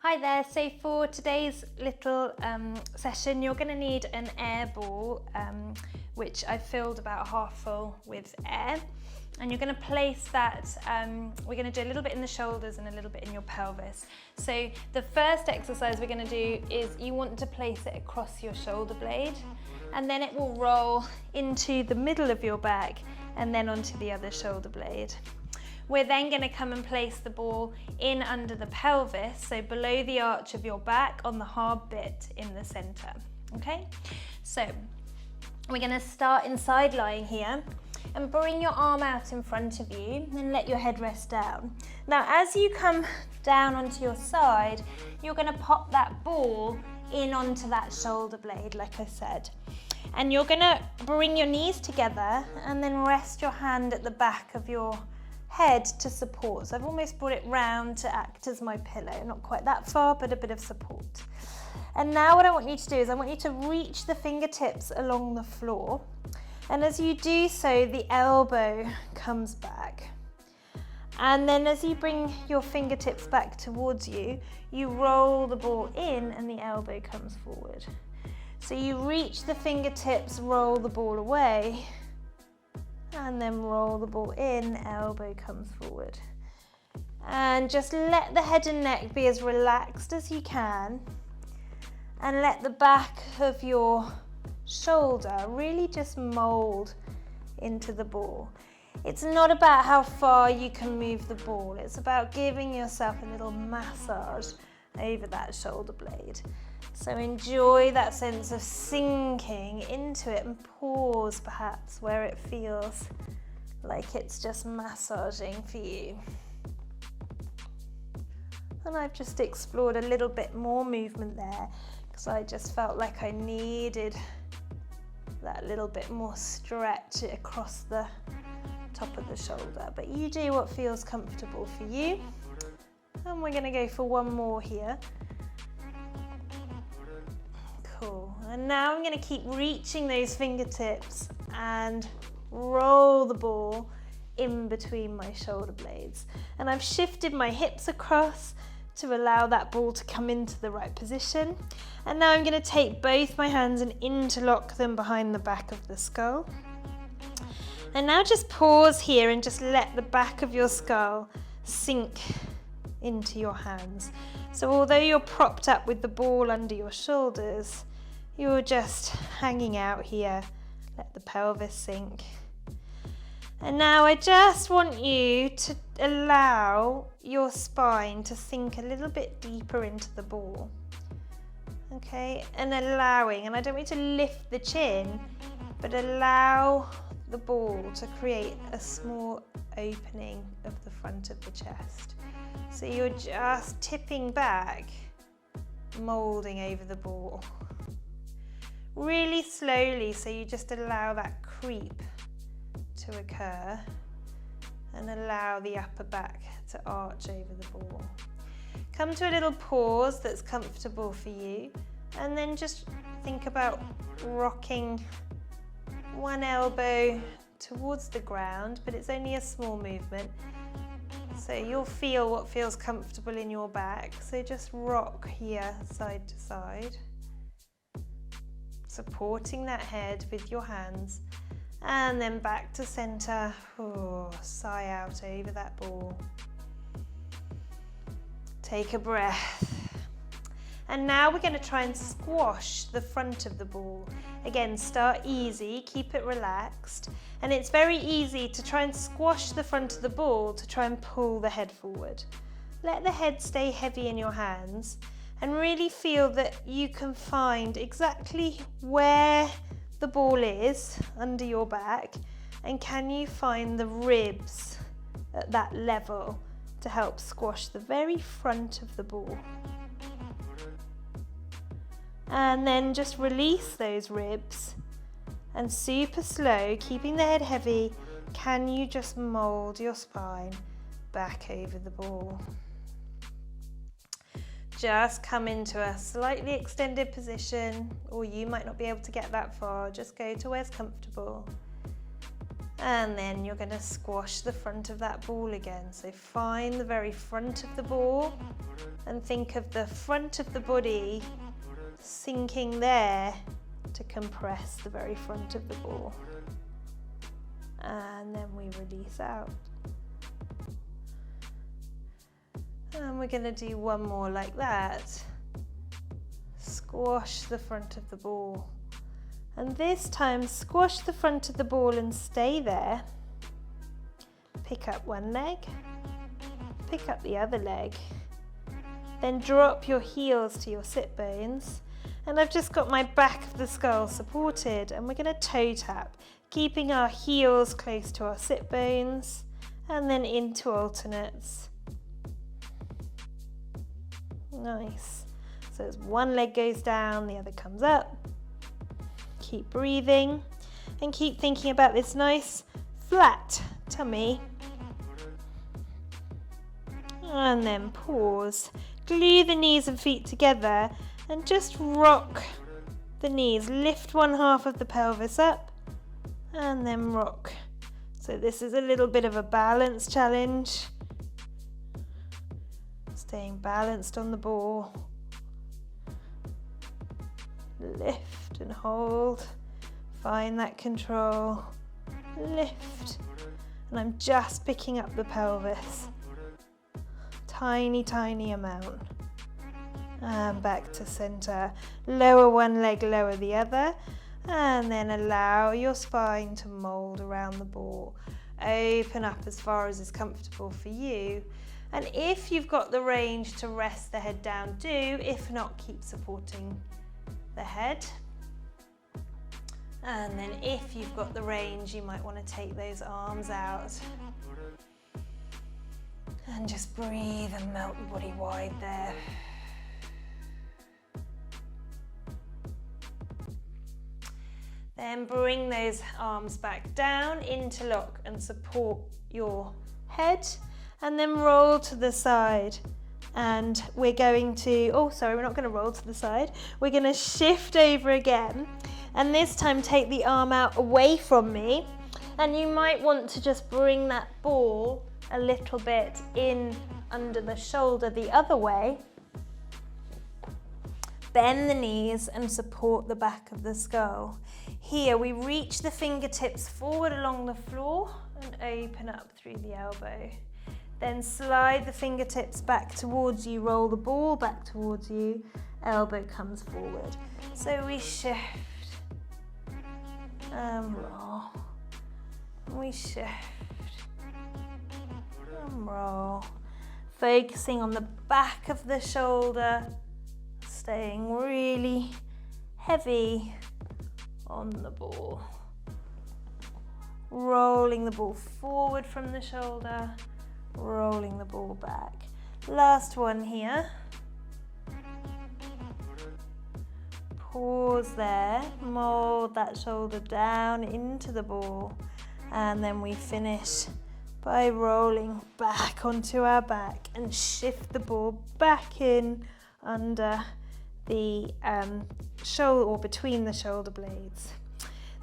Hi there, so for today's little session you're going to need an air ball which I filled about half full with air, and you're going to place that, we're going to do a little bit in the shoulders and a little bit in your pelvis. So the first exercise we're going to do is you want to place it across your shoulder blade, and then it will roll into the middle of your back and then onto the other shoulder blade. We're then going to come and place the ball in under the pelvis, so below the arch of your back on the hard bit in the center. Okay, so we're going to start in side lying here and bring your arm out in front of you and let your head rest down. Now as you come down onto your side, you're going to pop that ball in onto that shoulder blade like I said. And you're going to bring your knees together and then rest your hand at the back of your head to support. So I've almost brought it round to act as my pillow, not quite that far, but a bit of support. And now what I want you to do is I want you to reach the fingertips along the floor, and as you do so the elbow comes back, and then as you bring your fingertips back towards you, you roll the ball in and the elbow comes forward. So you reach the fingertips, roll the ball away, and then roll the ball in, elbow comes forward. And just let the head and neck be as relaxed as you can, and let the back of your shoulder really just mold into the ball. It's not about how far you can move the ball, it's about giving yourself a little massage over that shoulder blade. So enjoy that sense of sinking into it, and pause perhaps where it feels like it's just massaging for you. And I've just explored a little bit more movement there because I just felt like I needed that little bit more stretch across the top of the shoulder. But you do what feels comfortable for you. And we're going to go for one more here. Cool. And now I'm going to keep reaching those fingertips and roll the ball in between my shoulder blades. And I've shifted my hips across to allow that ball to come into the right position. And now I'm going to take both my hands and interlock them behind the back of the skull. And now just pause here and just let the back of your skull sink into your hands. So although you're propped up with the ball under your shoulders, you're just hanging out here. Let the pelvis sink. And now I just want you to allow your spine to sink a little bit deeper into the ball. Okay, and allowing, and I don't want you to lift the chin, but allow the ball to create a small opening of the front of the chest. So you're just tipping back, molding over the ball. Really slowly, so you just allow that creep to occur and allow the upper back to arch over the ball. Come to a little pause that's comfortable for you, and then just think about rocking one elbow towards the ground, but it's only a small movement. So you'll feel what feels comfortable in your back. So just rock here side to side, supporting that head with your hands, and then back to center. Oh, sigh out over that ball. Take a breath. And now we're going to try and squash the front of the ball. Again, start easy, keep it relaxed. And it's very easy to try and squash the front of the ball to try and pull the head forward. Let the head stay heavy in your hands and really feel that you can find exactly where the ball is under your back, and can you find the ribs at that level to help squash the very front of the ball. And then just release those ribs, and super slow, keeping the head heavy, can you just mold your spine back over the ball. Just come into a slightly extended position, or you might not be able to get that far, just go to where's comfortable. And then you're going to squash the front of that ball again. So find the very front of the ball and think of the front of the body sinking there to compress the very front of the ball. And then we release out. And we're going to do one more like that. Squash the front of the ball. And this time, squash the front of the ball and stay there. Pick up one leg, pick up the other leg. Then drop your heels to your sit bones. And I've just got my back of the skull supported, and we're going to toe tap, keeping our heels close to our sit bones, and then into alternates. Nice. So as one leg goes down, the other comes up. Keep breathing and keep thinking about this nice flat tummy. And then pause. Glue the knees and feet together and just rock the knees. Lift one half of the pelvis up and then rock. So this is a little bit of a balance challenge. Staying balanced on the ball. Lift and hold. Find that control. Lift. And I'm just picking up the pelvis. Tiny, tiny amount. And back to center. Lower one leg, lower the other. And then allow your spine to mold around the ball. Open up as far as is comfortable for you. And if you've got the range to rest the head down, do. If not, keep supporting the head. And then if you've got the range, you might want to take those arms out. And just breathe and melt the body wide there. Then bring those arms back down, interlock and support your head. And then roll to the side. And we're going to, we're not going to roll to the side. We're going to shift over again. And this time take the arm out away from me. And you might want to just bring that ball a little bit in under the shoulder the other way. Bend the knees and support the back of the skull. Here we reach the fingertips forward along the floor and open up through the elbow. Then slide the fingertips back towards you, roll the ball back towards you, elbow comes forward. So we shift and roll. We shift and roll. Focusing on the back of the shoulder, staying really heavy on the ball. Rolling the ball forward from the shoulder. Rolling the ball back. Last one here. Pause there, mold that shoulder down into the ball, and then we finish by rolling back onto our back and shift the ball back in under the shoulder or between the shoulder blades.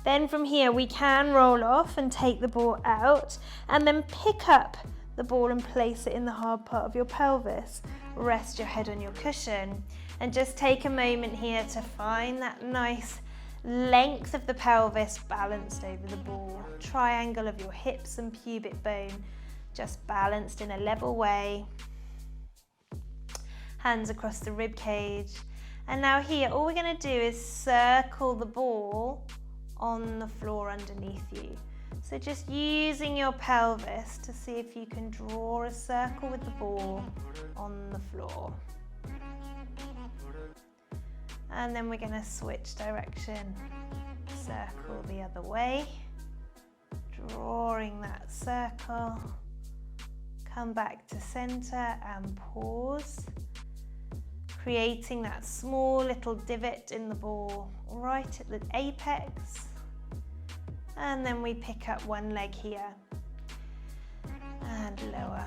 Then from here we can roll off and take the ball out and then pick up the ball and place it in the hard part of your pelvis. Rest your head on your cushion and just take a moment here to find that nice length of the pelvis balanced over the ball. Triangle of your hips and pubic bone just balanced in a level way. Hands across the rib cage. And now here, all we're going to do is circle the ball on the floor underneath you. So just using your pelvis to see if you can draw a circle with the ball on the floor. And then we're going to switch direction. Circle the other way. Drawing that circle. Come back to center and pause. Creating that small little divot in the ball right at the apex. And then we pick up one leg here and lower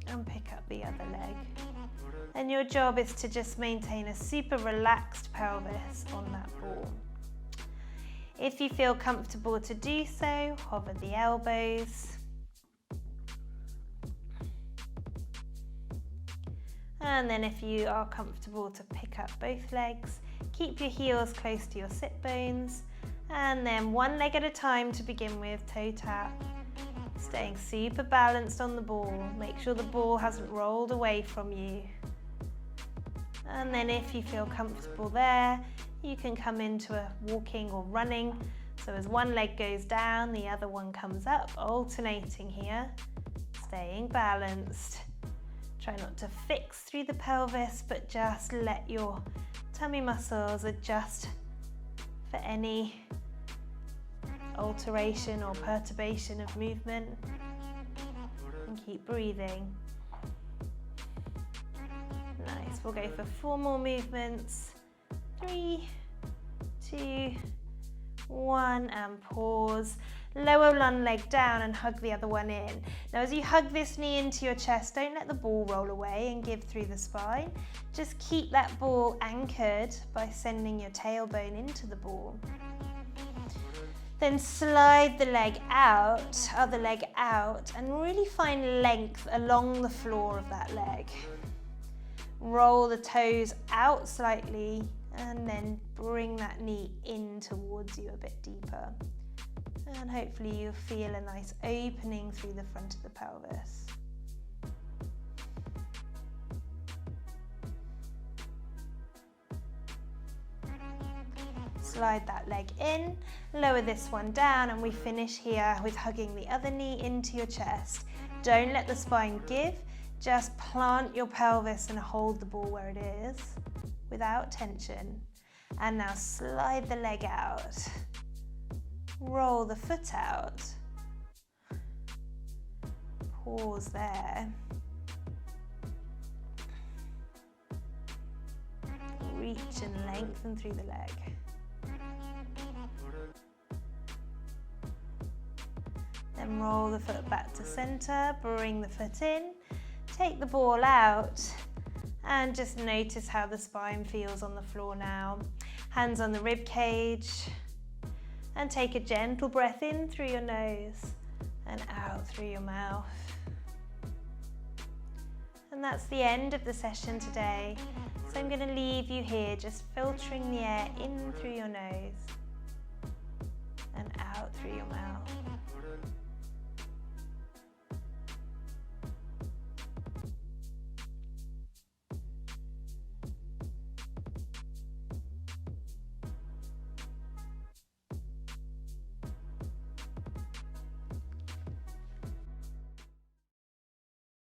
and pick up the other leg. And your job is to just maintain a super relaxed pelvis on that ball. If you feel comfortable to do so, hover the elbows. And then if you are comfortable to pick up both legs, keep your heels close to your sit bones. And then one leg at a time to begin with, toe tap. Staying super balanced on the ball. Make sure the ball hasn't rolled away from you. And then if you feel comfortable there, you can come into a walking or running. So as one leg goes down, the other one comes up, alternating here. Staying balanced. Try not to fix through the pelvis, but just let your tummy muscles adjust for any alteration or perturbation of movement. And keep breathing. Nice, we'll go for 4 more movements. 3, 2, 1, and pause. Lower one leg down and hug the other one in. Now as you hug this knee into your chest, don't let the ball roll away and give through the spine. Just keep that ball anchored by sending your tailbone into the ball. Then slide the leg out, other leg out, and really find length along the floor of that leg. Roll the toes out slightly and then bring that knee in towards you a bit deeper. And hopefully you'll feel a nice opening through the front of the pelvis. Slide that leg in, lower this one down, and we finish here with hugging the other knee into your chest. Don't let the spine give, just plant your pelvis and hold the ball where it is without tension. And now slide the leg out. Roll the foot out. Pause there. Reach and lengthen through the leg. Then roll the foot back to center, bring the foot in, take the ball out, and just notice how the spine feels on the floor now. Hands on the rib cage. And take a gentle breath in through your nose and out through your mouth. And that's the end of the session today. So I'm going to leave you here just filtering the air in through your nose and out through your mouth.